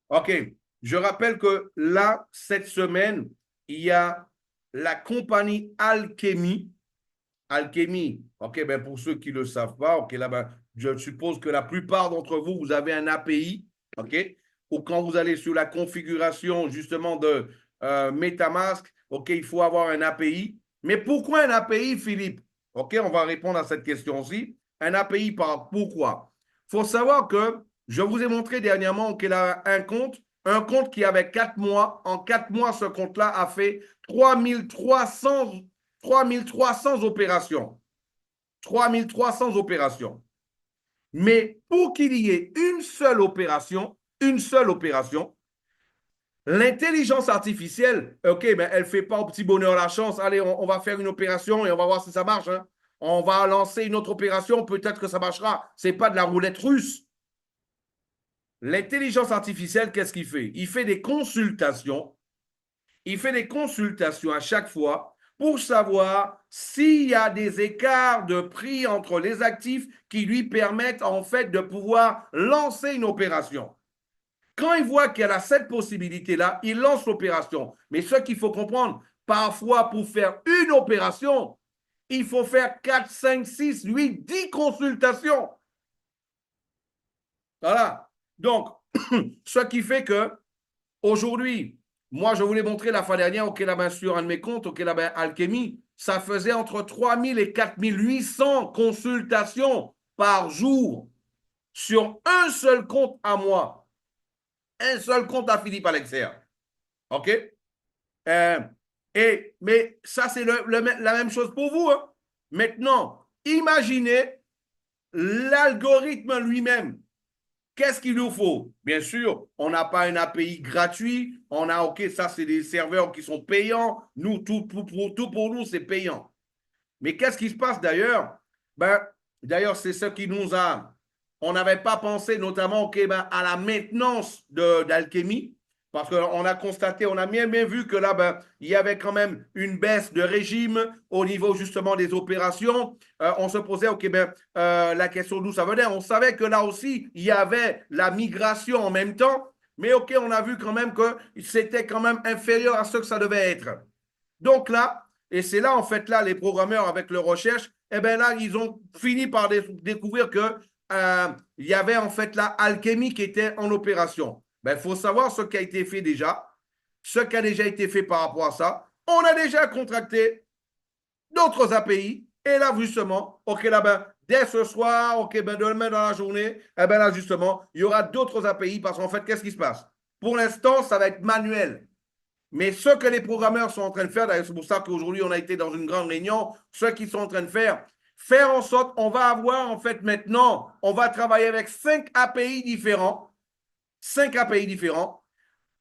OK. Je rappelle que là, cette semaine, il y a la compagnie Alchemy. Alchemy, OK, ben pour ceux qui ne le savent pas, OK, là, ben, je suppose que la plupart d'entre vous, vous avez un API, OK, ou quand vous allez sur la configuration justement de MetaMask, OK, il faut avoir un API. Mais pourquoi un API, Philippe? OK, on va répondre à cette question aussi. Un API par pourquoi? Il faut savoir que je vous ai montré dernièrement qu'il a un compte qui avait 4 mois. En 4 mois, ce compte-là a fait 3300 opérations. 3300 opérations. Mais pour qu'il y ait une seule opération, l'intelligence artificielle, OK, ben, elle ne fait pas au petit bonheur la chance. Allez, on va faire une opération et on va voir si ça marche. Hein. On va lancer une autre opération, peut-être que ça marchera. Ce n'est pas de la roulette russe. L'intelligence artificielle, qu'est-ce qu'il fait? Il fait des consultations. Il fait des consultations à chaque fois pour savoir s'il y a des écarts de prix entre les actifs qui lui permettent en fait de pouvoir lancer une opération. Quand il voit qu'il y a cette possibilité-là, il lance l'opération. Mais ce qu'il faut comprendre, parfois pour faire une opération, il faut faire 4, 5, 6, 8, 10 consultations. Voilà. Donc, ce qui fait que aujourd'hui, moi, je voulais montrer la fois dernière au Kélabin sur un de mes comptes, au Kélabin Alchemy, ça faisait entre 3000 et 4800 consultations par jour sur un seul compte à moi. Un seul compte à Philippe Alexer. OK? Euh, mais ça, c'est la même chose pour vous. Hein? Maintenant, imaginez l'algorithme lui-même. Qu'est-ce qu'il nous faut? Bien sûr, on n'a pas un API gratuit. On a, OK, ça, c'est des serveurs qui sont payants. Nous, tout pour nous, c'est payant. Mais qu'est-ce qui se passe d'ailleurs? Ben, d'ailleurs, c'est ce qui nous a. On n'avait pas pensé notamment OK, ben, à la maintenance d'Alchemy. Parce qu'on a constaté, on a bien vu que là, ben, il y avait quand même une baisse de régime au niveau justement des opérations. On se posait, OK, ben, la question d'où ça venait. On savait que là aussi, il y avait la migration en même temps. Mais OK, on a vu quand même que c'était quand même inférieur à ce que ça devait être. Donc là, et c'est là, en fait, là, les programmeurs, avec leur recherche, eh bien là, ils ont fini par découvrir que il y avait, en fait, là, Alchemy qui était en opération. Ben, il faut savoir ce qui a été fait déjà, ce qui a déjà été fait par rapport à ça. On a déjà contracté d'autres API. Et là, justement, OK, là, ben, dès ce soir, OK, ben, demain dans la journée, eh ben là, justement, il y aura d'autres API parce qu'en fait, qu'est-ce qui se passe? Pour l'instant, ça va être manuel. Mais ce que les programmeurs sont en train de faire, d'ailleurs, c'est pour ça qu'aujourd'hui, on a été dans une grande réunion, ce qu'ils sont en train de faire en sorte, on va avoir en fait maintenant, on va travailler avec 5 API différents,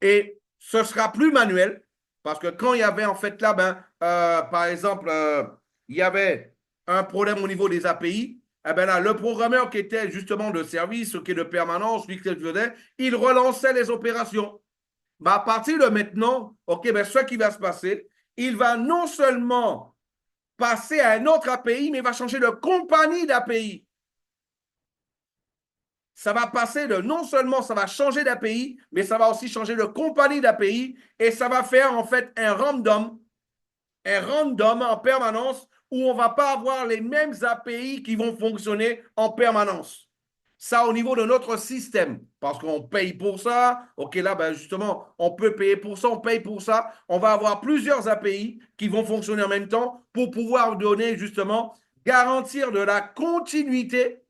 et ce sera plus manuel, parce que quand il y avait en fait là, ben, par exemple, il y avait un problème au niveau des API, eh ben là, le programmeur qui était justement de service, qui est de permanence, lui qui faisait, il relançait les opérations. Ben, à partir de maintenant, OK, ben, ce qui va se passer, il va non seulement passer à un autre API, mais il va changer de compagnie d'API. Ça va passer de non seulement ça va changer d'API, mais ça va aussi changer de compagnie d'API et ça va faire en fait un random en permanence où on ne va pas avoir les mêmes API qui vont fonctionner en permanence. Ça au niveau de notre système, parce qu'on paye pour ça. OK, là, ben justement, on peut payer pour ça, on paye pour ça. On va avoir plusieurs API qui vont fonctionner en même temps pour pouvoir donner justement, garantir de la continuité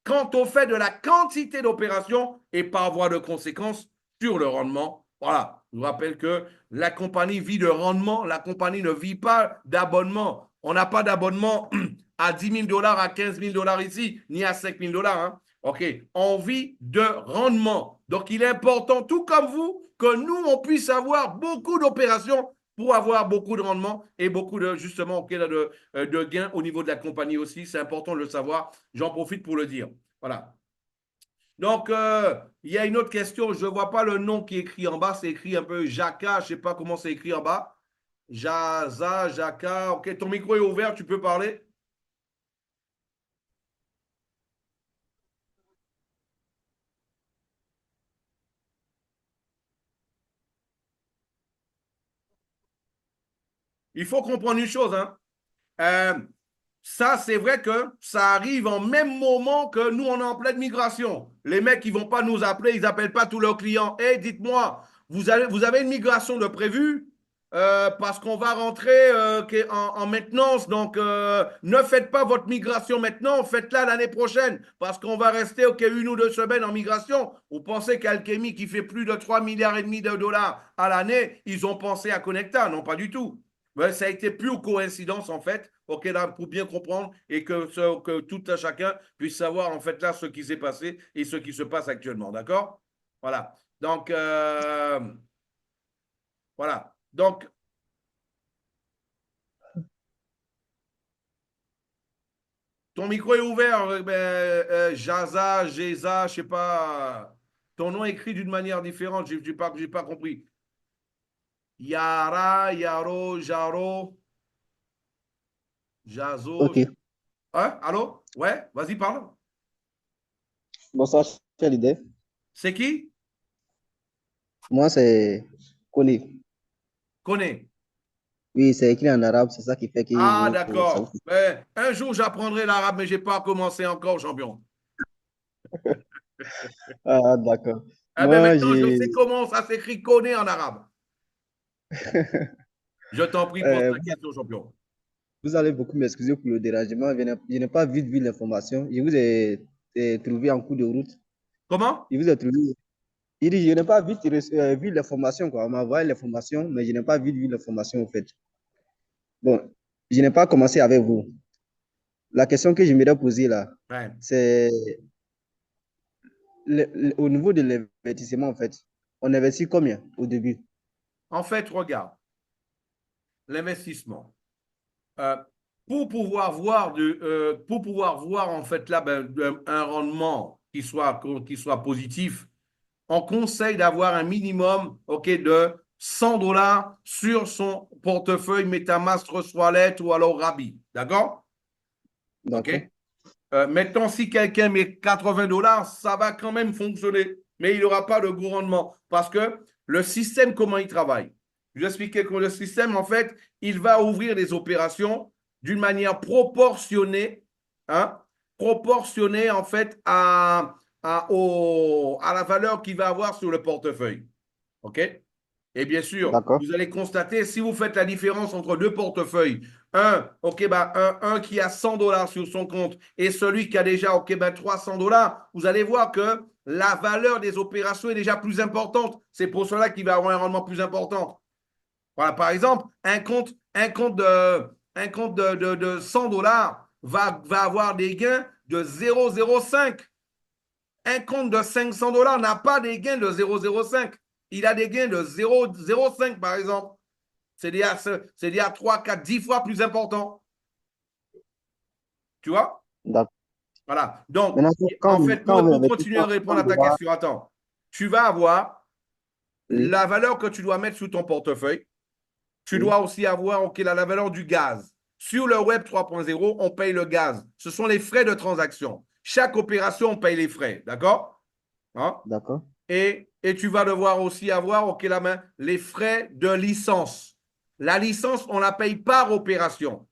quant au fait de la quantité d'opérations et par voie de conséquence sur le rendement. Voilà, je vous rappelle que la compagnie vit de rendement, la compagnie ne vit pas d'abonnement. On n'a pas d'abonnement à 10 000 dollars, à 15 000 dollars ici, ni à 5 000 dollars. Hein. OK, on vit de rendement. Donc, il est important, tout comme vous, que nous, on puisse avoir beaucoup d'opérations pour avoir beaucoup de rendement et beaucoup de, justement, okay, de gains au niveau de la compagnie aussi. C'est important de le savoir. J'en profite pour le dire. Voilà. Donc, il y a une autre question. Je ne vois pas le nom qui est écrit en bas. C'est écrit un peu Jaka. Je ne sais pas comment c'est écrit en bas. Jaza, Jaka. OK, ton micro est ouvert. Tu peux parler. il faut comprendre une chose, hein. Euh, Ça, c'est vrai que ça arrive en même moment que nous, on est en pleine migration. Les mecs, ils vont pas nous appeler, ils appellent pas tous leurs clients. Hey, dites-moi, vous avez une migration de prévu parce qu'on va rentrer en maintenance. Donc, ne faites pas votre migration maintenant, faites-la l'année prochaine parce qu'on va rester OK, 1 ou 2 semaines en migration. Vous pensez qu'Alchemy, qui fait plus de 3 milliards et demi de dollars à l'année, ils ont pensé à Connecta? Non, pas du tout. Ouais, ça a été pure coïncidence, en fait, ok, là, pour bien comprendre et que tout un chacun puisse savoir, en fait, là, ce qui s'est passé et ce qui se passe actuellement. D'accord? Voilà. Donc, voilà. Donc, ton micro est ouvert, Jaza, Jeza, je sais pas. Ton nom est écrit d'une manière différente, j'ai pas compris. Yara, Yaro, Jaro, Jazo. Ok. Hein? Allô? Ouais, vas-y, parle. Bonsoir, cher leader. C'est qui? Moi, c'est Kone. Connais. Oui, c'est écrit en arabe, c'est ça qui fait que Ah, ça vous... d'accord. Un jour, j'apprendrai l'arabe, mais je n'ai pas commencé encore, champion. Ah, d'accord. Eh bien, Moi, maintenant, je sais comment ça s'écrit connaît en arabe. Je t'en prie, pose euh, ta question, champion. vous allez beaucoup m'excuser pour le dérangement. Je n'ai pas vite vu l'information. Je vous ai trouvé en cours de route. Comment? Je vous ai trouvé. Il dit, je n'ai pas vite vu l'information, quoi. On m'a envoyé l'information, mais je n'ai pas vite vu l'information, en fait. Bon, je n'ai pas commencé avec vous. La question que je me poser là, Ouais. c'est au niveau de l'investissement, en fait. On investit combien au début? En fait, regarde, l'investissement. Euh, pour pouvoir voir, en fait, là, un rendement qui soit positif, on conseille d'avoir un minimum, OK, de 100 dollars sur son portefeuille MetaMask, Wallet ou alors Rabi. D'accord? D'accord, OK? Maintenant, si quelqu'un met 80 dollars, ça va quand même fonctionner, mais il n'aura pas de gros rendement parce que le système, comment il travaille? Je vais expliquer que le système, en fait, il va ouvrir les opérations d'une manière proportionnée, hein, proportionnée, en fait, à la valeur qu'il va avoir sur le portefeuille. OK? Et bien sûr, d'accord, vous allez constater, si vous faites la différence entre deux portefeuilles, un, OK, ben, un qui a 100 dollars sur son compte et celui qui a déjà, OK, ben, 300 dollars, vous allez voir que la valeur des opérations est déjà plus importante. C'est pour cela qu'il va avoir un rendement plus important. Voilà, par exemple, un compte de 100 dollars va avoir des gains de 0,05. Un compte de 500 dollars n'a pas des gains de 0,05. Il a des gains de 0,05 par exemple. C'est-à-dire 3, 4, 10 fois plus important. Tu vois? d'accord. Voilà. Donc, Maintenant, en fait, quand on pour investit continuer à 100 répondre 100 à ta dollars, question, attends. Tu vas avoir oui, la valeur que tu dois mettre sous ton portefeuille. Tu oui, dois aussi avoir la valeur du gaz. Sur le Web 3.0, on paye le gaz. Ce sont les frais de transaction. Chaque opération, on paye les frais. D'accord? Hein? d'accord, Et tu vas devoir aussi avoir, OK, la main, les frais de licence. La licence, on la paye par opération.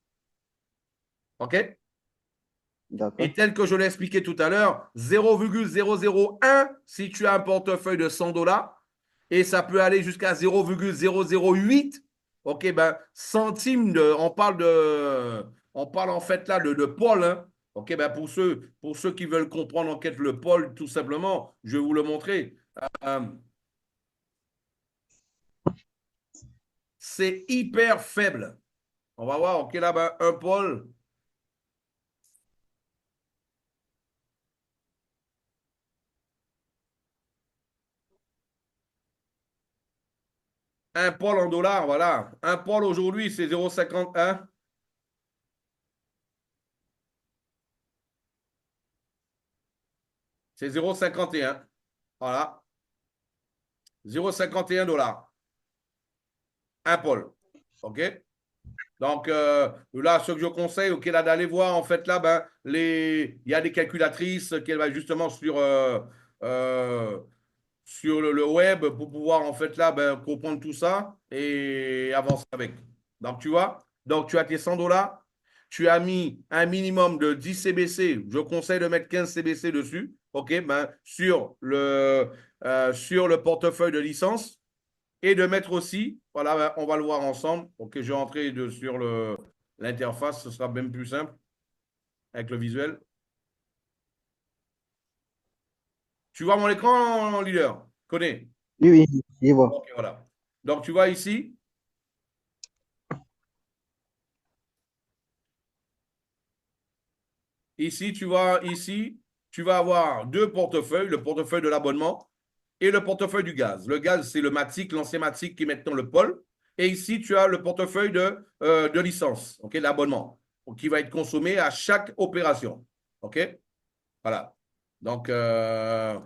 OK? d'accord, Et tel que je l'ai expliqué tout à l'heure, 0,001 si tu as un portefeuille de 100 dollars, et ça peut aller jusqu'à 0,008, OK, ben, centimes on parle en fait là de pôle, hein. OK, ben, pour ceux qui veulent comprendre en fait le pôle, tout simplement, je vais vous le montrer. Euh, c'est hyper faible. On va voir, OK, là-bas, un pôle. Un pôle en dollars, voilà. Un pôle aujourd'hui, c'est 0,51. C'est 0,51. Voilà. 0,51 dollars. Un pôle. OK? Donc, là, ce que je conseille, OK, là, d'aller voir, en fait, là, ben, il y a des calculatrices qui va justement sur le web pour pouvoir, en fait, là, ben, comprendre tout ça et avancer avec. Donc, tu vois, donc tu as tes 100 $, tu as mis un minimum de 10 CBC, je conseille de mettre 15 CBC dessus, OK, ben, sur le portefeuille de licence et de mettre aussi, voilà, ben, on va le voir ensemble. OK, je vais entrer sur l'interface, ce sera même plus simple avec le visuel. Tu vois mon écran, leader? Connais? Oui, oui, je vois. OK, voilà. Donc, tu vois ici, ici, tu vas avoir deux portefeuilles, le portefeuille de l'abonnement et le portefeuille du gaz. Le gaz, c'est le Matic, l'ancien Matic qui est maintenant le Pôle. Et ici, tu as le portefeuille de licence, okay, l'abonnement, qui va être consommé à chaque opération. OK? Voilà. Donc, voilà,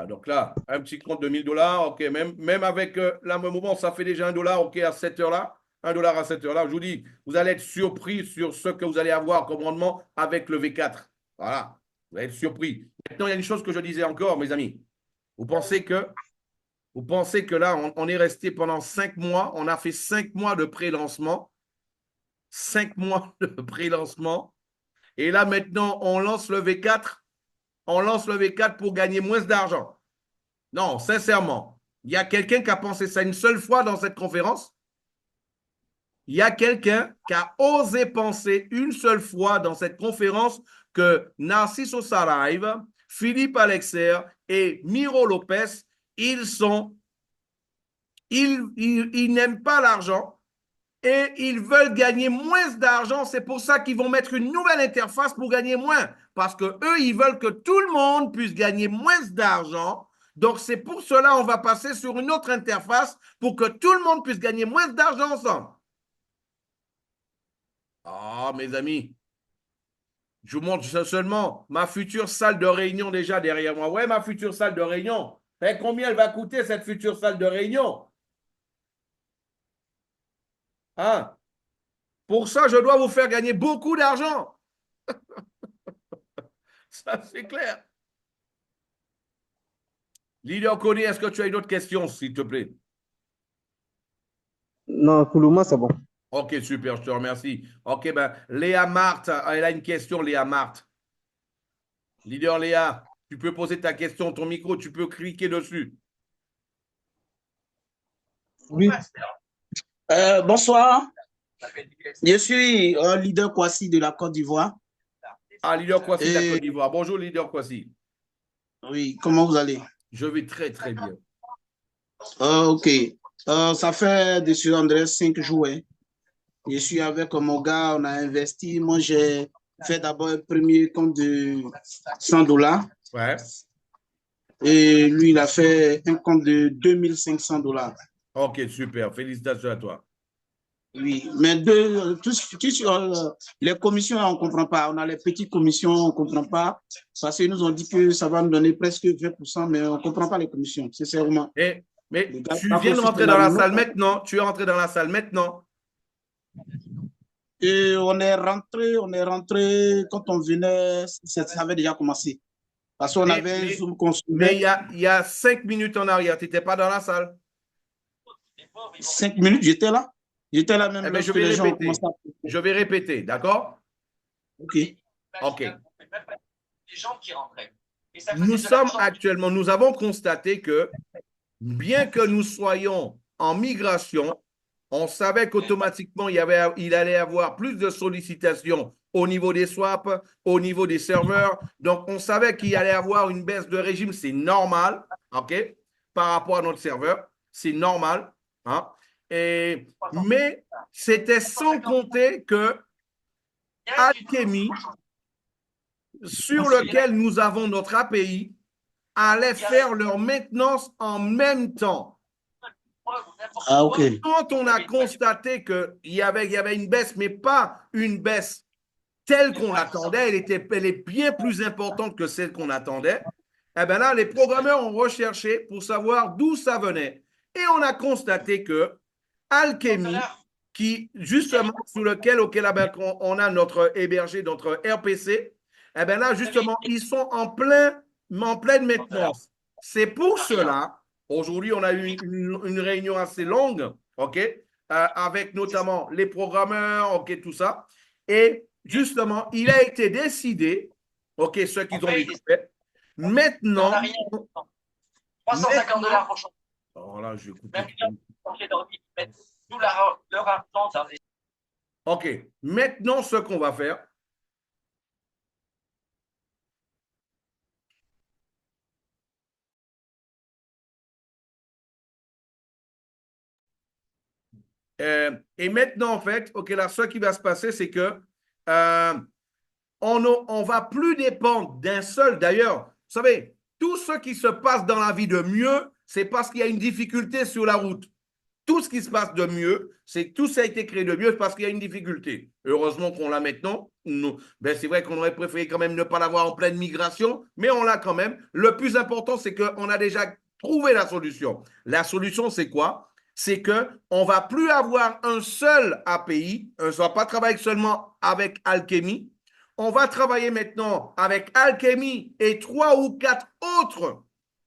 donc là, un petit compte de 1 000 $. OK, même avec là, le moment, ça fait déjà $1, OK, à cette heure-là. $1 à cette heure-là. Je vous dis, vous allez être surpris sur ce que vous allez avoir comme rendement avec le V4. Voilà. Vous allez être surpris. Maintenant, il y a une chose que je disais encore, mes amis. Vous pensez que, vous pensez que là, on est resté pendant 5 mois, on a fait 5 mois de pré-lancement. 5 mois de pré-lancement. Et là, maintenant, on lance le V4. On lance le V4 pour gagner moins d'argent. Non, sincèrement, il y a quelqu'un qui a pensé ça une seule fois dans cette conférence. Il y a quelqu'un qui a osé penser une seule fois dans cette conférence que Narciso Saraiva, Philippe Alexer et Miro Lopez, ils n'aiment pas l'argent et ils veulent gagner moins d'argent. C'est pour ça qu'ils vont mettre une nouvelle interface pour gagner moins. Parce que eux, ils veulent que tout le monde puisse gagner moins d'argent. Donc, c'est pour cela qu'on va passer sur une autre interface pour que tout le monde puisse gagner moins d'argent ensemble. Ah, mes amis, je vous montre seulement ma future salle de réunion déjà derrière moi. Ouais, ma future salle de réunion. Et combien elle va coûter cette future salle de réunion? Hein? Pour ça, je dois vous faire gagner beaucoup d'argent. Ça, c'est clair. Leader Cody, est-ce que tu as une autre question, s'il te plaît? Non, pour le moment, c'est bon. Ok, super, je te remercie. Ok, ben, Léa Marthe, elle a une question, Léa Marthe. Leader Léa, tu peux poser ta question, ton micro, tu peux cliquer dessus. Oui. Bonsoir. Je suis un leader Kwasi de la Côte d'Ivoire. Ah, leader Kwasi de la Côte Et d'Ivoire. Bonjour, leader Kwasi. oui, comment vous allez? Je vais très, très bien. Ok. Ça fait dessus André 5 jours. Hein. Je suis avec mon gars, on a investi. Moi, j'ai fait d'abord un premier compte de 100 $. Ouais. Et lui, il a fait un compte de 2500 $. Ok, super. Félicitations à toi. Oui, mais les commissions, on ne comprend pas. On a les petites commissions, on ne comprend pas. Parce qu'ils nous ont dit que ça va nous donner presque 20%, mais on ne comprend pas les commissions, sincèrement. Mais Le gars tu va viens de consulter rentrer dans la manuellement. salle maintenant. Tu es rentré dans la salle maintenant. Et on est rentré quand on venait, ça avait déjà commencé. Parce qu'on avait un Zoom qu'on Mais suivait. il y a 5 minutes en arrière, tu n'étais pas dans la salle. 5 minutes, j'étais là. J'étais là même Eh bien, je lorsque vais les gens ont commencé répéter. à... Je vais répéter, d'accord? OK. OK. Nous sommes actuellement, nous avons constaté que bien que nous soyons en migration, on savait qu'automatiquement, il allait avoir plus de sollicitations au niveau des swaps, au niveau des serveurs. Donc, on savait qu'il allait avoir une baisse de régime. C'est normal, OK, par rapport à notre serveur. C'est normal. Hein? Mais c'était sans compter que Alchemy, sur lequel nous avons notre API, allait faire leur maintenance en même temps. Ah, OK. Quand on a constaté qu'il y avait une baisse, mais pas une baisse telle qu'on l'attendait, elle est bien plus importante que celle qu'on attendait, eh bien là, les programmeurs ont recherché pour savoir d'où ça venait. Et on a constaté que Alchemy, qui justement auquel on a notre hébergé, notre RPC, eh bien là, justement, ils sont en pleine maintenance. C'est pour cela Aujourd'hui, on a eu une réunion assez longue, OK, avec notamment les programmeurs, OK, tout ça. Et justement, il a été décidé, OK, ceux qui ont déjà fait, maintenant, 350 $ pour changer. alors là, je vais couper. Même changer d'ordi, mettre tout leur argent dans des... OK, maintenant, ce qu'on va faire, et maintenant, en fait, OK, là, ce qui va se passer, c'est que on va plus dépendre d'un seul. D'ailleurs, vous savez, tout ce qui se passe dans la vie de mieux, c'est parce qu'il y a une difficulté sur la route. Tout ce qui se passe de mieux, c'est tout ça a été créé de mieux parce qu'il y a une difficulté. Heureusement qu'on l'a maintenant. Ben c'est vrai qu'on aurait préféré quand même ne pas l'avoir en pleine migration, mais on l'a quand même. Le plus important, c'est qu'on a déjà trouvé la solution. La solution, c'est quoi? C'est qu'on ne va plus avoir un seul API. On ne va pas travailler seulement avec Alchemy. On va travailler maintenant avec Alchemy et 3 ou 4 autres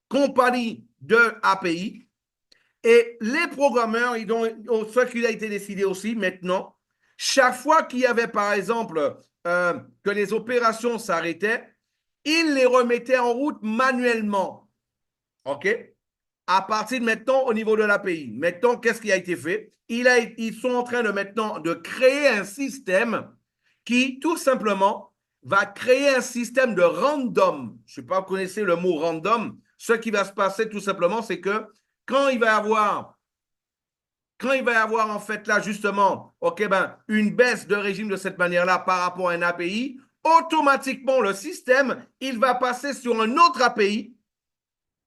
compagnies de API. Et les programmeurs, ce qui a été décidé aussi maintenant, chaque fois qu'il y avait par exemple que les opérations s'arrêtaient, ils les remettaient en route manuellement. OK? À partir de maintenant, au niveau de l'API. Maintenant, qu'est-ce qui a été fait? Ils sont en train de maintenant de créer un système qui, tout simplement, va créer un système de random. Je ne sais pas si vous connaissez le mot random. Ce qui va se passer, tout simplement, c'est que quand il va y avoir en fait là justement, OK, ben, une baisse de régime de cette manière-là par rapport à un API, automatiquement le système, il va passer sur un autre API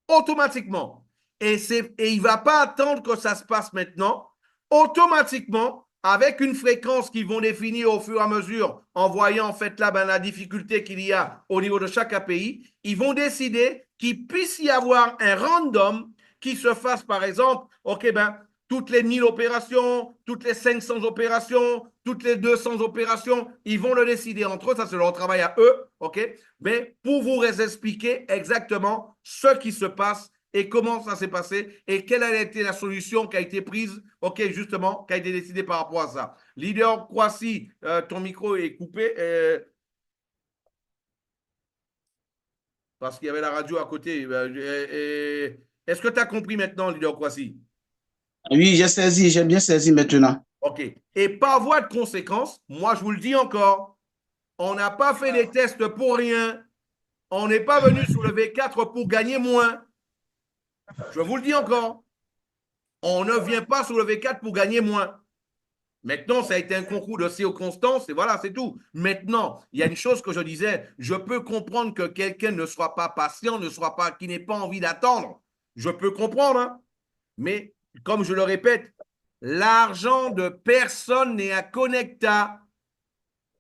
automatiquement. Et il ne va pas attendre que ça se passe maintenant. Automatiquement, avec une fréquence qu'ils vont définir au fur et à mesure, en voyant en fait là ben, la difficulté qu'il y a au niveau de chaque API, ils vont décider qu'il puisse y avoir un random qui se fasse par exemple, OK, ben, toutes les 1000 opérations, toutes les 500 opérations, toutes les 200 opérations, ils vont le décider entre eux, ça c'est leur travail à eux, OK? Mais pour vous expliquer exactement ce qui se passe et comment ça s'est passé et quelle a été la solution qui a été prise, OK, justement, qui a été décidée par rapport à ça. Leader Kwasi, ton micro est coupé parce qu'il y avait la radio à côté. Est-ce que tu as compris maintenant, Leader Kwasi? Oui, j'ai saisi, j'ai bien saisi maintenant. OK. Et par voie de conséquence, moi, je vous le dis encore, on n'a pas fait des tests pour rien. On n'est pas venu sur le V4 pour gagner moins. Je vous le dis encore. On ne vient pas sur le V4 pour gagner moins. Maintenant, ça a été un concours de circonstances et voilà, c'est tout. Maintenant, il y a une chose que je disais, je peux comprendre que quelqu'un ne soit pas patient, qui n'ait pas envie d'attendre. Je peux comprendre, hein? Mais comme je le répète, l'argent de personne n'est à Connecta.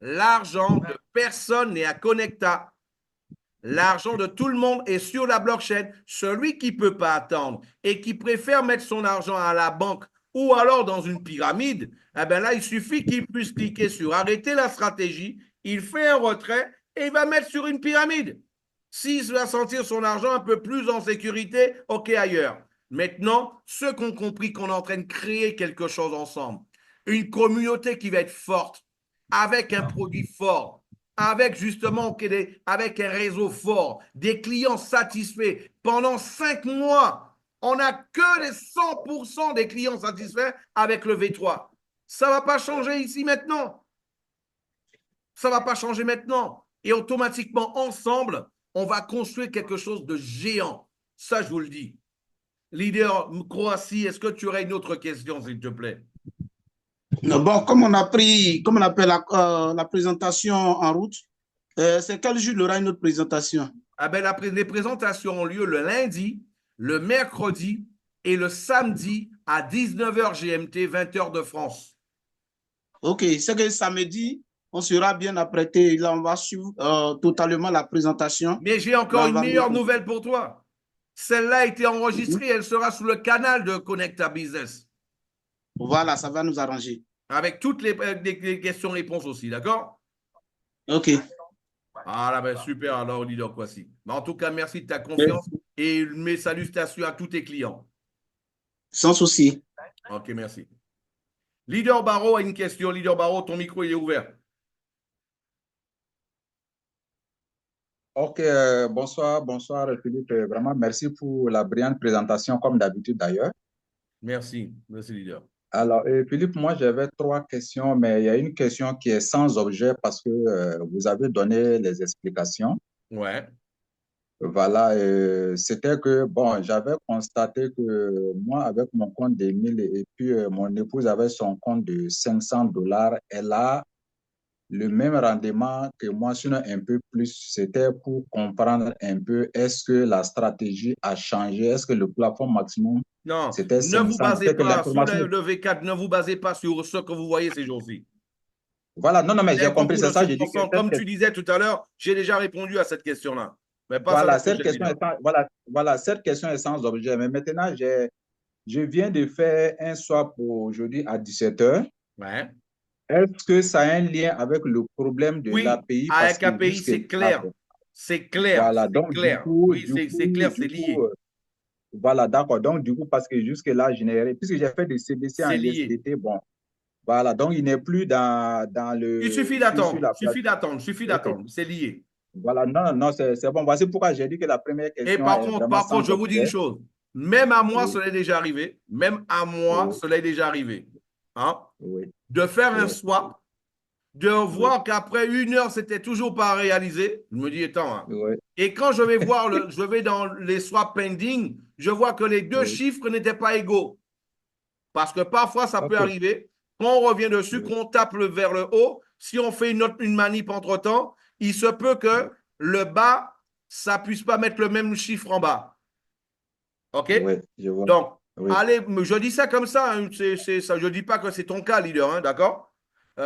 L'argent de personne n'est à Connecta. L'argent de tout le monde est sur la blockchain. Celui qui ne peut pas attendre et qui préfère mettre son argent à la banque ou alors dans une pyramide, eh bien là, il suffit qu'il puisse cliquer sur arrêter la stratégie, il fait un retrait et il va mettre sur une pyramide. S'il va sentir son argent un peu plus en sécurité, OK, ailleurs. Maintenant, ceux qui ont compris qu'on est en train de créer quelque chose ensemble, une communauté qui va être forte, avec un produit fort, avec justement avec un réseau fort, des clients satisfaits pendant 5 mois. On n'a que les 100% des clients satisfaits avec le V3. Ça ne va pas changer ici maintenant. Ça ne va pas changer maintenant. Et automatiquement, ensemble, on va construire quelque chose de géant. Ça, je vous le dis. Leader Croatie, est-ce que tu aurais une autre question, s'il te plaît? Bon, comme on a fait la présentation en route, c'est quel jour il y aura une autre présentation? Ah ben, les présentations ont lieu le lundi, le mercredi et le samedi à 19h GMT, 20h de France. OK, c'est que samedi, on sera bien apprêté. Là, on va suivre totalement la présentation. Mais j'ai encore une meilleure nouvelle pour toi. Celle-là a été enregistrée, elle sera sur le canal de Connecta Business. Voilà, ça va nous arranger. Avec toutes les questions-réponses aussi, d'accord? OK. Ah là, ben super, alors, leader Kwasi. En tout cas, merci de ta confiance. Et mes salutations à tous tes clients. Sans souci. Ok, merci. Leader Barreau a une question. Leader Barreau, ton micro il est ouvert. Ok, bonsoir Philippe. Vraiment, merci pour la brillante présentation, comme d'habitude d'ailleurs. Merci, merci leader. Alors, Philippe, moi j'avais trois questions, mais il y a une question qui est sans objet parce que vous avez donné les explications. Ouais. Voilà, c'était que, bon, j'avais constaté que moi, avec mon compte de 1000 et puis mon épouse avait son compte de $500, elle a le même rendement que moi, sinon un peu plus. C'était pour comprendre un peu, est-ce que la stratégie a changé? Est-ce que le plafond maximum, Non, c'était ne vous 500? basez Peut-être que pas sur l'information... le V4, ne vous basez pas sur ce que vous voyez ces jours-ci. Voilà, non, mais Vous j'ai avez compris, beaucoup c'est de ça, j'ai dit que subventions. Comme tu disais tout à l'heure, j'ai déjà répondu à cette question-là. Mais passe à la voilà, cette prochaine question leader. est cette question est sans objet. Mais maintenant, je viens de faire un swap aujourd'hui à 17h. Ouais. Est-ce que ça a un lien avec le problème de Oui, l'API? Parce avec que API, jusque c'est clair. C'est clair, voilà, c'est donc clair. Oui, c'est clair, c'est lié. voilà, d'accord. Donc, du coup, parce que jusque-là, je n'ai, puisque j'ai fait des CBC en C'est lié. USDT, bon, voilà, donc il n'est plus dans Il le, suffit sur d'attendre, la plate. suffit Ok. d'attendre. C'est lié. Voilà, non, non, c'est bon. Voici pourquoi j'ai dit que la première Et question est vraiment par contre, sans je vous dis une objet. chose. Même à moi, Oui, cela est déjà arrivé. Même à moi, oui, cela est déjà arrivé. Hein? oui, De faire un oui, swap, de oui, voir qu'après 1 heure, c'était toujours pas réalisé. Je me dis, attends. Hein. oui, Et quand je vais voir, je vais dans les swaps pending, je vois que les deux oui. chiffres n'étaient pas égaux. Parce que parfois, ça peut Ok, arriver. Quand on revient dessus, oui, qu'on tape vers le haut, si on fait une manip entre-temps, il se peut que oui, le bas, ça ne puisse pas mettre le même chiffre en bas. OK? oui, je vois. Donc, Oui, allez, je dis ça comme ça, hein, ça je ne dis pas que c'est ton cas, leader, hein, d'accord? oui,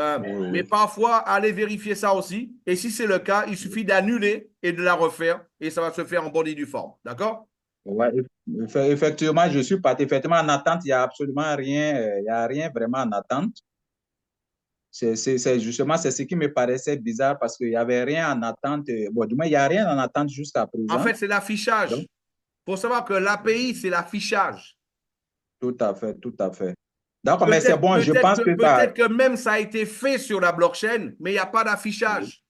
Mais oui. parfois, allez vérifier ça aussi. Et si c'est le cas, il suffit d'annuler et de la refaire et ça va se faire en bonne et due forme. D'accord? Ouais, effectivement, je suis parti. Effectivement, en attente, il n'y a absolument rien, il y a rien vraiment en attente. Justement, c'est ce qui me paraissait bizarre parce qu'il n'y avait rien en attente. Bon, du moins, il n'y a rien en attente jusqu'à En présent. fait, c'est l'affichage. Donc, Il faut savoir que l'API, c'est l'affichage. tout à fait, tout à fait. D'accord, mais c'est bon, je pense que ça, Peut-être que même ça a été fait sur la blockchain, mais il n'y a pas d'affichage.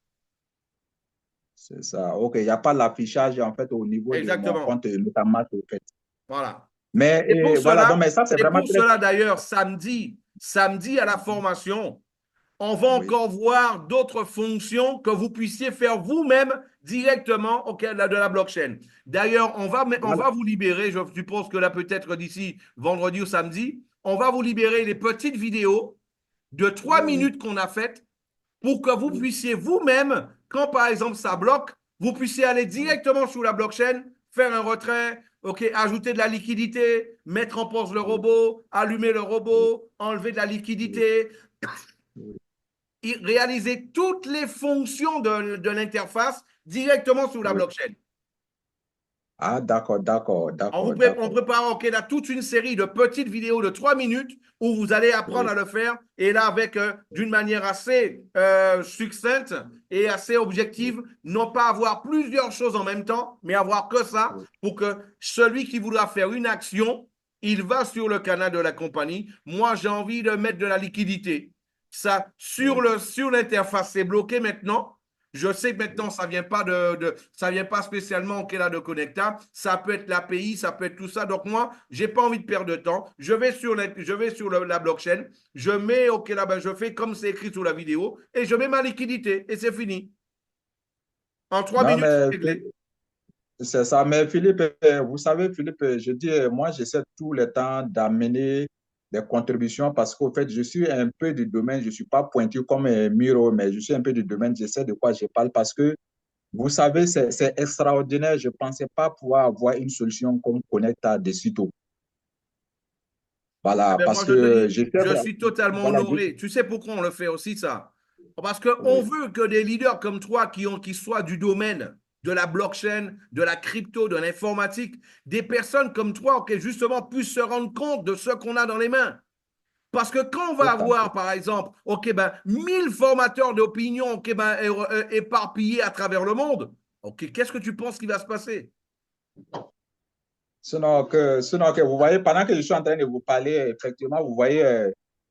c'est ça. OK, il n'y a pas l'affichage en fait au niveau de mon Exactement. compte MetaMask au fait. Voilà. Mais voilà, donc, mais ça, c'est C'est vraiment pour très. cela d'ailleurs, samedi à la formation, on va Oui, encore voir d'autres fonctions que vous puissiez faire vous-même directement de la blockchain. D'ailleurs, on voilà. va vous libérer, je suppose que là, peut-être d'ici vendredi ou samedi, on va vous libérer les petites vidéos de 3 Oui, minutes qu'on a faites pour que vous oui, puissiez vous-même, quand par exemple ça bloque, vous puissiez aller oui, directement sur la blockchain, faire un retrait, ok, ajouter de la liquidité, mettre en pause le oui, robot, allumer le oui, robot, enlever de la oui, liquidité, oui. réaliser toutes les fonctions de l'interface directement sur la Oui. blockchain. Ah, d'accord, d'accord, d'accord, On d'accord. prépare là, toute une série de petites vidéos de 3 minutes où vous allez apprendre Oui, à le faire. Et là, avec d'une manière assez succincte et assez oui, objective, non pas avoir plusieurs choses en même temps, mais avoir que ça oui, pour que celui qui voudra faire une action, il va sur le canal de la compagnie. Moi, j'ai envie de mettre de la liquidité. Ça, oui, sur l'interface, c'est bloqué maintenant. Je sais que maintenant, ça vient pas spécialement de Connecta. Ça peut être l'API, ça peut être tout ça. Donc, moi, j'ai pas envie de perdre de temps. Je vais sur la blockchain. Je mets, OK, là, ben, je fais comme c'est écrit sous la vidéo et je mets ma liquidité et c'est fini. En 3 minutes, c'est non, mais réglé. c'est ça. Mais Philippe, vous savez, Philippe, je dis, moi, j'essaie tout le temps d'amener des contributions parce qu'au fait, je suis un peu du domaine, je ne suis pas pointu comme Miro, mais je suis un peu du domaine, je sais de quoi je parle parce que, vous savez, c'est extraordinaire. Je ne pensais pas pouvoir avoir une solution comme Connecta de sitôt. Eh Voilà, ben, moi, parce je te que dis, j'étais, je suis totalement voilà, honoré. Tu sais pourquoi on le fait aussi, ça? Parce qu'on oui, veut que des leaders comme toi qui soient du domaine de la blockchain, de la crypto, de l'informatique, des personnes comme toi qui justement puissent se rendre compte de ce qu'on a dans les mains. Parce que quand on va tout à fait. avoir, par exemple, 1000 formateurs d'opinion éparpillés à travers le monde, qu'est-ce que tu penses qui va se passer? Sinon que vous voyez, pendant que je suis en train de vous parler, effectivement, vous voyez,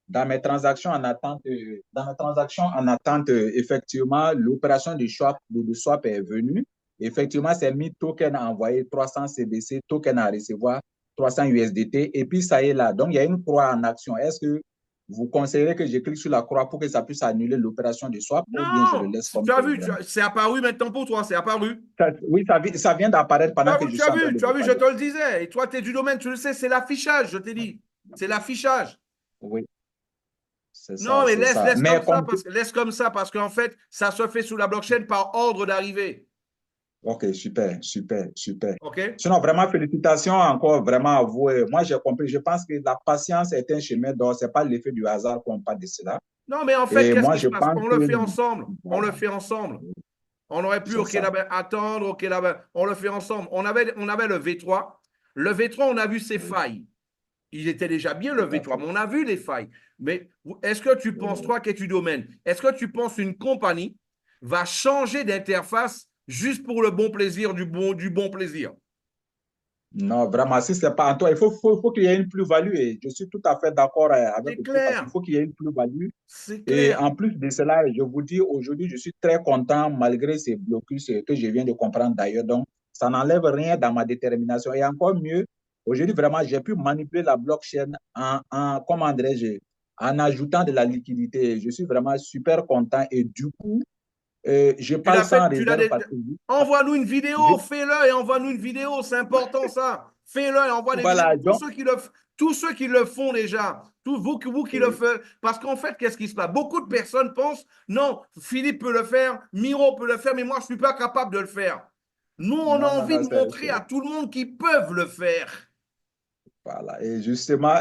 dans mes transactions en attente, effectivement, l'opération de swap est venue. Effectivement, c'est mis token à envoyer 300 CBC, token à recevoir 300 USDT, et puis ça y est là. Donc, il y a une croix en action. Est-ce que vous conseillerez que je clique sur la croix pour que ça puisse annuler l'opération de swap ou bien je le Non, laisse comme tu as ça vu, vraiment? c'est apparu maintenant pour toi, c'est apparu. Oui, ça vient d'apparaître pendant que je suis en train de Tu as vous vu, je parler. te le disais. Et toi, tu es du domaine, tu le sais, c'est l'affichage, je t'ai dit. C'est l'affichage. Oui, c'est Non, ça, mais c'est ça. Mais comme laisse comme ça parce qu'en fait, ça se fait sous la blockchain par ordre d'arrivée. Ok, super, super, super. OK? Sinon, vraiment, félicitations encore vraiment à vous. Et moi, j'ai compris. Je pense que la patience est un chemin d'or. Ce n'est pas l'effet du hasard qu'on parle de cela. Non, mais en fait, Et qu'est-ce moi, qui je se passe? pense On que le fait ensemble. On le voilà, fait ensemble. On aurait pu, c'est OK, ça. là-bas, attendre, OK, là-bas. On le fait ensemble. On avait le V3. Le V3, on a vu ses Oui, failles. Il était déjà bien le tout à V3, fait. mais on a vu les failles. Mais est-ce que tu penses, Oui. toi qui es du domaine, est-ce que tu penses une compagnie va changer d'interface juste pour le bon plaisir, du bon plaisir? Non, vraiment, si ce n'est pas en toi, faut qu'il y ait une plus-value. Et je suis tout à fait d'accord avec C'est vous parce qu'il clair. faut qu'il y ait une plus-value. C'est Et clair. en plus de cela, je vous dis, aujourd'hui, je suis très content malgré ces blocus que je viens de comprendre d'ailleurs. Donc, ça n'enlève rien dans ma détermination. Et encore mieux, aujourd'hui, vraiment, j'ai pu manipuler la blockchain comment dirais-je, en ajoutant de la liquidité. Je suis vraiment super content. Et du coup, je Tu parle l'as sans fait, réserve parce que envoie-nous une vidéo, je- fais-le et envoie-nous une vidéo, c'est important ça. Fais-le et envoie des vidéos. voilà. Donc, Tous ceux qui le font déjà, vous qui le oui, faites, parce qu'en fait, qu'est-ce qui se passe? Beaucoup de personnes pensent, non, Philippe peut le faire, Miro peut le faire, mais moi, je ne suis pas capable de le faire. Nous, on a non, non, envie non, de montrer à tout le monde qu'ils peuvent le faire. voilà. Et justement,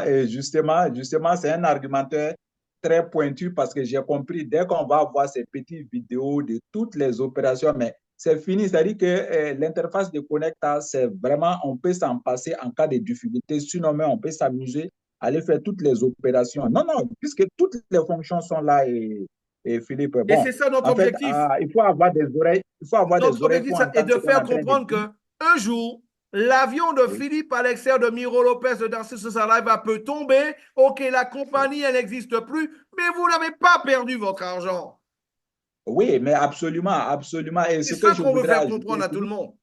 c'est un argumentaire très pointu parce que j'ai compris, dès qu'on va voir ces petites vidéos de toutes les opérations, mais c'est fini. C'est-à-dire que l'interface de Connecta, c'est vraiment, on peut s'en passer en cas de difficulté. Sinon, mais on peut s'amuser à aller faire toutes les opérations. Non, non, puisque toutes les fonctions sont là et Philippe, Et bon, c'est ça notre en fait, objectif. il faut avoir des oreilles, Notre objectif pour est entendre de ce qu'on est faire en train de comprendre dire. qu'un jour, l'avion de Oui. Philippe Alexer de Miro Lopez de Darcy Live peut tomber. OK, la compagnie, elle n'existe plus, mais vous n'avez pas perdu votre argent. Oui, mais absolument, absolument. Et C'est ce que ça je qu'on veut voudrais faire ajouter, comprendre à tout le monde.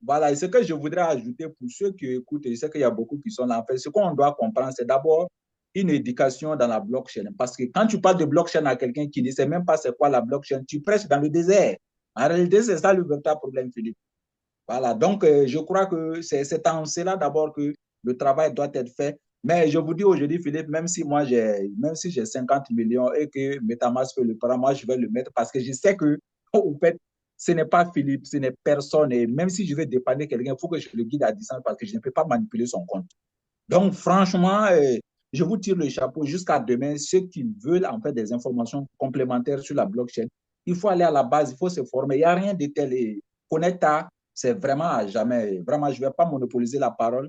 voilà, et ce que je voudrais ajouter pour ceux qui écoutent, et je sais qu'il y a beaucoup qui sont là, en fait, ce qu'on doit comprendre, c'est d'abord une éducation dans la blockchain. Parce que quand tu parles de blockchain à quelqu'un qui ne sait même pas c'est quoi la blockchain, tu prêches dans le désert. En réalité, c'est ça le véritable problème, Philippe. Voilà, donc je crois que c'est en cela d'abord que le travail doit être fait. Mais je vous dis aujourd'hui, Philippe, même si j'ai 50 millions et que MetaMask le prend, moi, je vais le mettre parce que je sais que, au fait, ce n'est pas Philippe, ce n'est personne. Et même si je vais dépanner quelqu'un, il faut que je le guide à distance parce que je ne peux pas manipuler son compte. Donc, franchement, je vous tire le chapeau jusqu'à demain. Ceux qui veulent en fait des informations complémentaires sur la blockchain, il faut aller à la base, il faut se former. Il n'y a rien de tel. Et Connecta, c'est vraiment à jamais. Vraiment, je ne vais pas monopoliser la parole.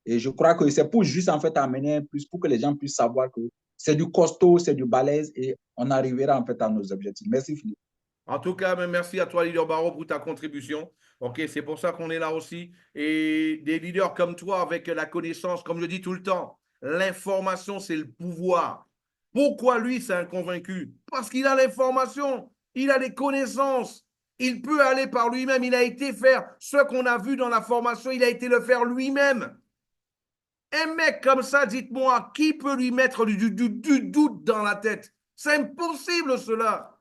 Et je crois que c'est pour juste en fait amener plus, pour que les gens puissent savoir que c'est du costaud, c'est du balèze et on arrivera en fait à nos objectifs. Merci Philippe. En tout cas, merci à toi, leader Barreau, pour ta contribution. OK, c'est pour ça qu'on est là aussi. Et des leaders comme toi, avec la connaissance, comme je dis tout le temps, l'information, c'est le pouvoir. Pourquoi lui, c'est un convaincu? Parce qu'il a l'information, il a les connaissances. Il peut aller par lui-même. Il a été faire ce qu'on a vu dans la formation, il a été le faire lui-même. Un mec comme ça, dites-moi, qui peut lui mettre du doute dans la tête? C'est impossible cela.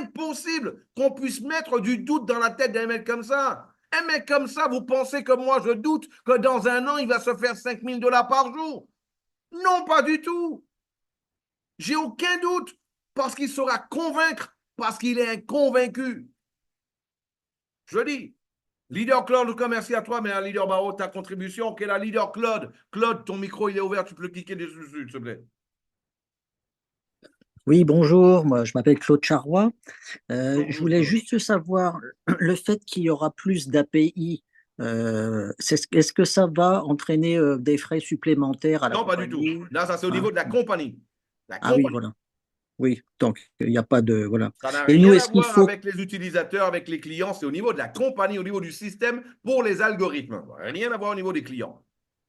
Impossible qu'on puisse mettre du doute dans la tête d'un mec comme ça. Un mec comme ça, vous pensez que moi je doute que dans un an, il va se faire 5 000 $ par jour? Non, pas du tout. J'ai aucun doute parce qu'il saura convaincre, parce qu'il est un convaincu. Je dis, leader Claude, en tout cas, merci à toi, mais un leader Barreau, ta contribution. Quel est leader Claude? Claude, ton micro, il est ouvert, tu peux cliquer dessus, s'il te plaît. Oui, bonjour, moi je m'appelle Claude Charrois. Bonjour, Je voulais Claude. juste savoir le fait qu'il y aura plus d'API, est-ce que ça va entraîner des frais supplémentaires à la Non, pas du tout. compagnie? Là, ça, c'est au niveau Hein? de la compagnie. La Ah oui, compagnie. voilà. Oui, donc il n'y a pas de voilà. Ça n'a Et nous, rien à est-ce qu'il voir faut avec les utilisateurs, avec les clients. C'est au niveau de la compagnie, au niveau du système pour les algorithmes. Rien à voir au niveau des clients.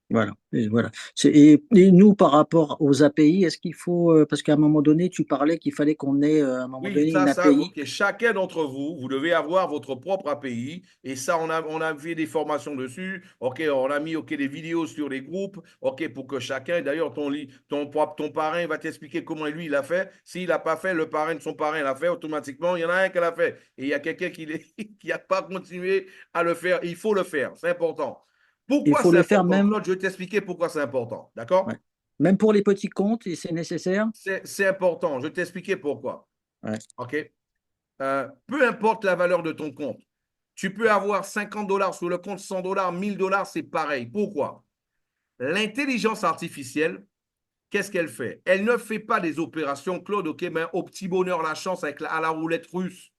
voilà, et voilà. Et nous, par rapport aux API, est-ce qu'il faut parce qu'à un moment donné, tu parlais qu'il fallait qu'on ait à un moment Oui, donné une ça, API. ok. Chacun d'entre vous, vous devez avoir votre propre API. Et ça, on a fait des formations dessus. OK, on a mis OK, des vidéos sur les groupes. OK, pour que chacun, d'ailleurs, ton parrain va t'expliquer comment lui, il a fait. S'il n'a pas fait, le parrain de son parrain l'a fait automatiquement. Il y en a un qui l'a fait. Et il y a quelqu'un qui n'a pas continué à le faire. Il faut le faire. C'est important. Il Pourquoi faut c'est le faire important, même, Claude? Je vais t'expliquer pourquoi c'est important. D'accord? ouais. Même pour les petits comptes, et c'est nécessaire. C'est important. Je vais t'expliquer pourquoi. Ouais. OK? Peu importe la valeur de ton compte, tu peux avoir 50 dollars sur le compte, 100 dollars, 1000 dollars, c'est pareil. Pourquoi? L'intelligence artificielle, qu'est-ce qu'elle fait? Elle ne fait pas des opérations, Claude, ok, mais au petit bonheur, la chance avec à la roulette russe.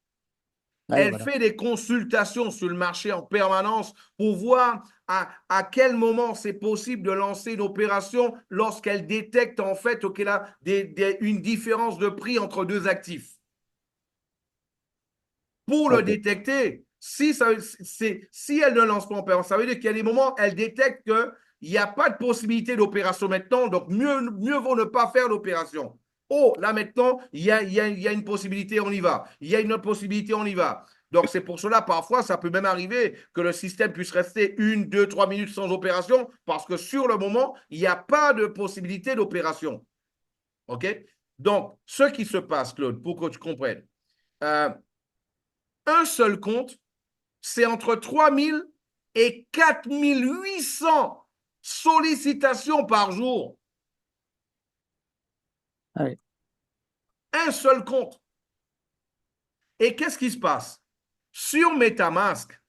Ouais, Elle voilà. fait des consultations sur le marché en permanence pour voir à quel moment c'est possible de lancer une opération lorsqu'elle détecte en fait une différence de prix entre deux actifs. Pour le Ok. détecter, si elle ne lance pas en permanence, ça veut dire qu'il y a des moments, elle détecte qu'il n'y a pas de possibilité d'opération maintenant, donc mieux vaut ne pas faire l'opération. Oh, là maintenant, il y a une possibilité, on y va. Il y a une autre possibilité, on y va. Donc c'est pour cela, parfois, ça peut même arriver que le système puisse rester 1, 2, 3 minutes sans opération, parce que sur le moment, il n'y a pas de possibilité d'opération. OK? Donc, ce qui se passe, Claude, pour que tu comprennes, un seul compte, c'est entre 3000 et 4800 sollicitations par jour. Ouais. Un seul compte. Et qu'est-ce qui se passe? Sur MetaMask,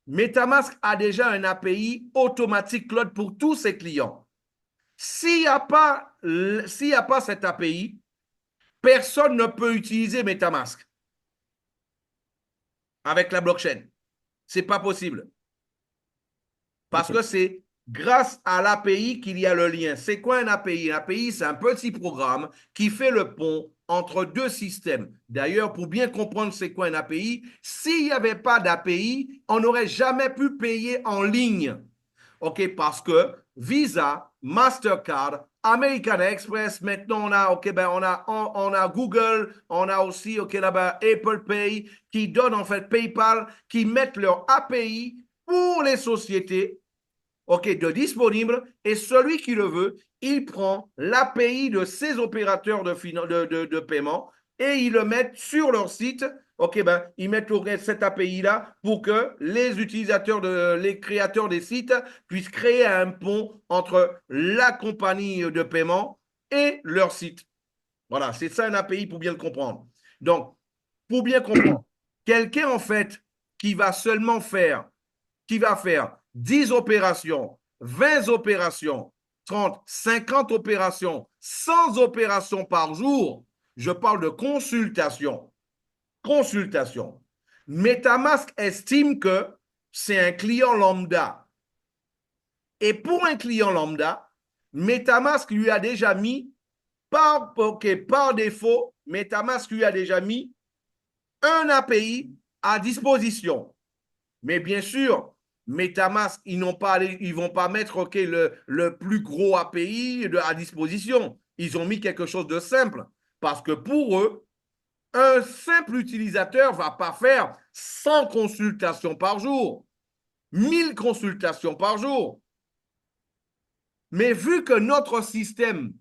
MetaMask a déjà un API automatique, Claude, pour tous ses clients. S'il n'y a pas cette API, personne ne peut utiliser MetaMask avec la blockchain. Ce n'est pas possible. Parce Ok. que c'est grâce à l'API qu'il y a le lien. C'est quoi un API? Un API, c'est un petit programme qui fait le pont entre deux systèmes. D'ailleurs, pour bien comprendre c'est quoi un API, s'il n'y avait pas d'API, on n'aurait jamais pu payer en ligne. OK, parce que Visa, Mastercard, American Express, maintenant on a Google, on a aussi là-bas Apple Pay qui donne en fait PayPal, qui mettent leur API pour les sociétés de disponible et celui qui le veut, il prend l'API de ces opérateurs de paiement et ils le mettent sur leur site. Ils mettent cette API-là pour que les utilisateurs, les créateurs des sites puissent créer un pont entre la compagnie de paiement et leur site. Voilà, c'est ça un API pour bien le comprendre. Donc, pour bien comprendre, quelqu'un en fait qui va seulement faire qui va faire 10 opérations, 20 opérations, 30, 50 opérations, 100 opérations par jour, je parle de consultation. Consultation. MetaMask estime que c'est un client lambda. Et pour un client lambda, MetaMask lui a déjà mis, par défaut, MetaMask lui a déjà mis un API à disposition. Mais bien sûr, MetaMask, ils ne vont pas mettre le plus gros API à disposition. Ils ont mis quelque chose de simple. Parce que pour eux, un simple utilisateur ne va pas faire 100 consultations par jour, 1000 consultations par jour. Mais vu que notre système,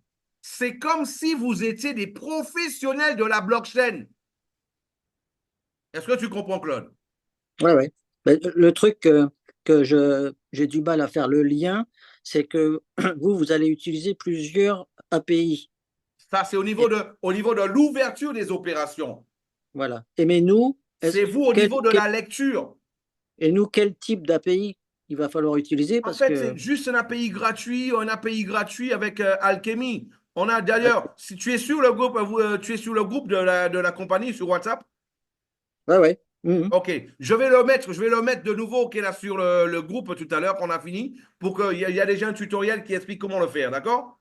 c'est comme si vous étiez des professionnels de la blockchain. Est-ce que tu comprends, Claude? Ouais, ouais. Mais le truc que j'ai du mal à faire le lien, c'est que vous allez utiliser plusieurs API. Ça, c'est Et, au niveau de l'ouverture des opérations. voilà. Et mais nous, C'est vous au niveau de la lecture. et nous, quel type d'API il va falloir utiliser En parce fait, que c'est juste un API gratuit avec Alchemy. On a d'ailleurs, si tu es sur le groupe, tu es sur le groupe de la compagnie sur WhatsApp. ouais, ouais. Mhm. OK, je vais le mettre de nouveau là, sur le groupe tout à l'heure qu'on a fini pour qu'il y a déjà un tutoriel qui explique comment le faire, d'accord?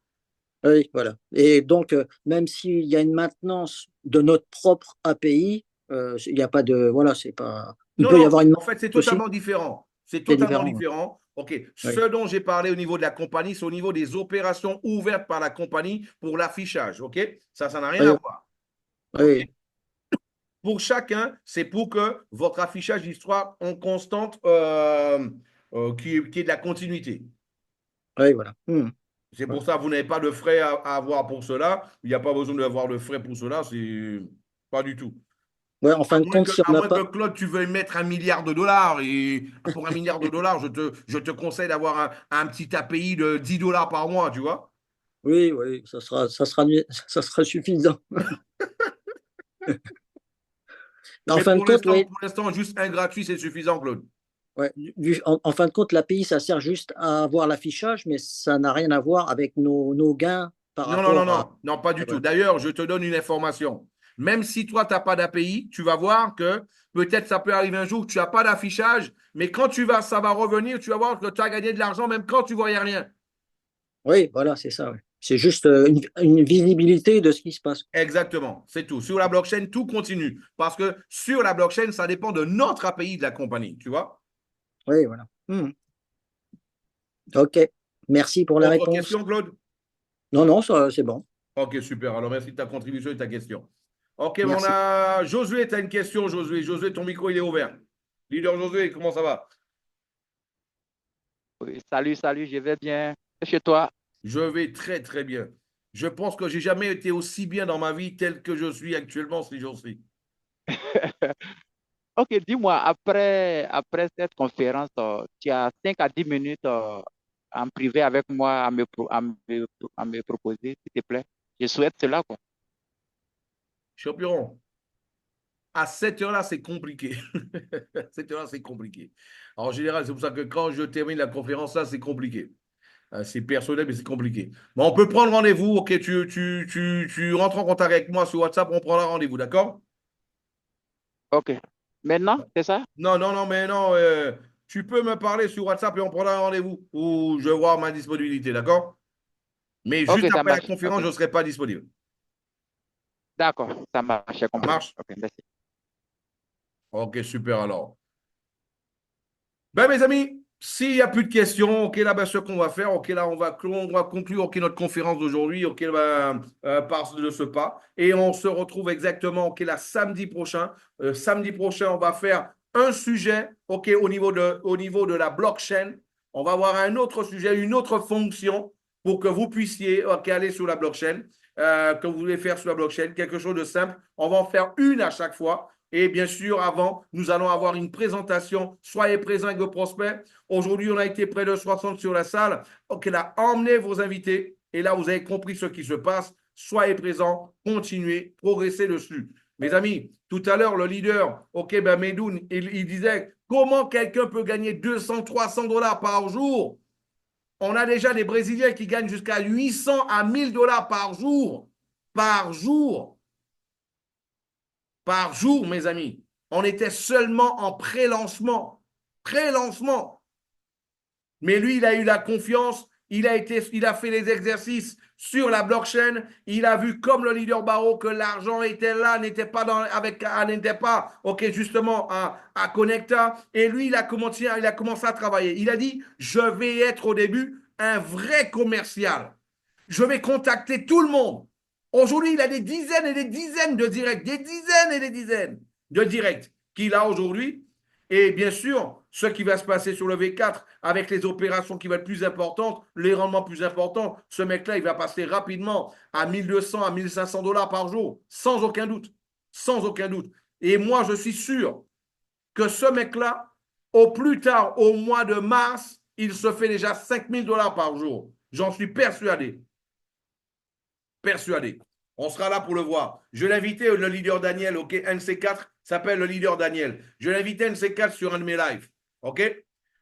Oui, voilà. Et donc, même s'il y a une maintenance de notre propre API, il n'y a pas de. Voilà, c'est pas. Il Non, peut y non, avoir une en fait, c'est maintenance aussi, totalement différent. C'est c'est totalement différent. différent. OK. Oui, Ce dont j'ai parlé au niveau de la compagnie, c'est au niveau des opérations ouvertes par la compagnie pour l'affichage. OK? Ça n'a rien oui, à voir. OK? oui, Pour chacun, c'est pour que votre affichage il soit en constante, qui est de la continuité. oui, voilà. C'est Ouais. pour ça que vous n'avez pas de frais à avoir pour cela. Il n'y a pas besoin d'avoir de frais pour cela. C'est pas du tout. Ouais, en fin de compte, si on À n'a moins que pas. Claude, tu veuilles mettre 1 milliard de dollars. Et pour 1 milliard de dollars, je te conseille d'avoir un petit API de 10 dollars par mois, tu vois. Oui, oui, ça sera suffisant. Mais en Mais fin de compte, oui, pour l'instant, juste un gratuit, c'est suffisant, Claude. ouais, en fin de compte, l'API, ça sert juste à avoir l'affichage, mais ça n'a rien à voir avec nos gains par Non, non, non, rapport à. non, non, pas du Ouais, tout. voilà. D'ailleurs, je te donne une information. Même si toi, tu n'as pas d'API, tu vas voir que peut-être ça peut arriver un jour que tu n'as pas d'affichage, mais quand ça va revenir, tu vas voir que tu as gagné de l'argent même quand tu ne voyais rien. Oui, voilà, c'est ça. Ouais. C'est juste une visibilité de ce qui se passe. Exactement, c'est tout. Sur la blockchain, tout continue. Parce que sur la blockchain, ça dépend de notre API de la compagnie, tu vois. Oui, voilà. OK. Merci pour la Autre réponse. question, Claude? Non, non, ça, c'est bon. Ok, super. Alors, merci de ta contribution et de ta question. Ok, on Merci. a Josué, tu as une question, Josué. Josué, ton micro, il est ouvert. Leader Josué, comment ça va? Oui, salut, salut, je vais bien. Et chez toi? Je vais très, très bien. Je pense que j'ai jamais été aussi bien dans ma vie tel que je suis actuellement ces jours-ci. Ok, dis-moi, après cette conférence, tu as 5 à 10 minutes en privé avec moi à me proposer, s'il te plaît. Je souhaite cela, quoi. Champion, à cette heure-là, c'est compliqué. À cette heure-là, c'est compliqué. En général, c'est pour ça que quand je termine la conférence, là, c'est compliqué. C'est personnel, mais c'est compliqué. Mais on peut prendre rendez-vous. Ok, tu rentres en contact avec moi sur WhatsApp, on prendra rendez-vous, d'accord? Ok. Maintenant, c'est ça? Non, non, non, mais non. Tu peux me parler sur WhatsApp et on prendra un rendez-vous où je vais voir ma disponibilité, d'accord? Mais Ok, juste ça après la marche. conférence, Ok. je ne serai pas disponible. D'accord, ça marche, j'ai Ça compris. marche? Ok, merci. Ok, super alors. Ben, mes amis, s'il n'y a plus de questions, ok, là, ben, ce qu'on va faire, ok, là, on va conclure ok, notre conférence d'aujourd'hui, ok, ben, par de ce pas. Et on se retrouve exactement, ok, là, samedi prochain. Samedi prochain, on va faire un sujet, ok, au niveau de la blockchain. On va avoir un autre sujet, une autre fonction pour que vous puissiez, ok, aller sur la blockchain, que vous voulez faire sur la blockchain, quelque chose de simple. On va en faire une à chaque fois. Et bien sûr, avant, nous allons avoir une présentation. Soyez présents avec vos prospects. Aujourd'hui, on a été près de 60 sur la salle. Ok, là, emmenez vos invités. Et là, vous avez compris ce qui se passe. Soyez présents, continuez, progressez dessus. Mes amis, tout à l'heure, le leader, ok, ben Medoun, il disait comment quelqu'un peut gagner 200, 300 dollars par jour. On a déjà des Brésiliens qui gagnent jusqu'à 800 à 1000 dollars par jour. Par jour. Par jour, mes amis. On était seulement en pré-lancement. Pré-lancement. Mais lui, il a eu la confiance. Il a fait les exercices sur la blockchain. Il a vu comme le leader Barreau que l'argent était là, n'était pas, ok, justement à Connecta. Et lui, il a commencé à travailler. Il a dit, je vais être au début un vrai commercial. Je vais contacter tout le monde. Aujourd'hui, il a des dizaines et des dizaines de directs, des dizaines et des dizaines de directs qu'il a aujourd'hui. Et bien sûr, ce qui va se passer sur le V4 avec les opérations qui vont être plus importantes, les rendements plus importants, ce mec-là, il va passer rapidement à 1200 à 1500 dollars par jour, sans aucun doute. Sans aucun doute. Et moi, je suis sûr que ce mec-là, au plus tard, au mois de mars, il se fait déjà 5000 dollars par jour. J'en suis persuadé. Persuadé. On sera là pour le voir. Je l'ai invité, le leader Daniel, ok, NC4 s'appelle le leader Daniel. Je l'ai invité NC4 sur un de mes lives. Ok?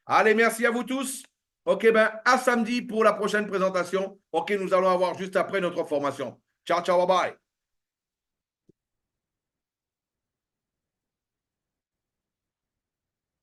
Allez, merci à vous tous. Ok, ben, à samedi pour la prochaine présentation. Ok, nous allons avoir juste après notre formation. Ciao, ciao, bye bye.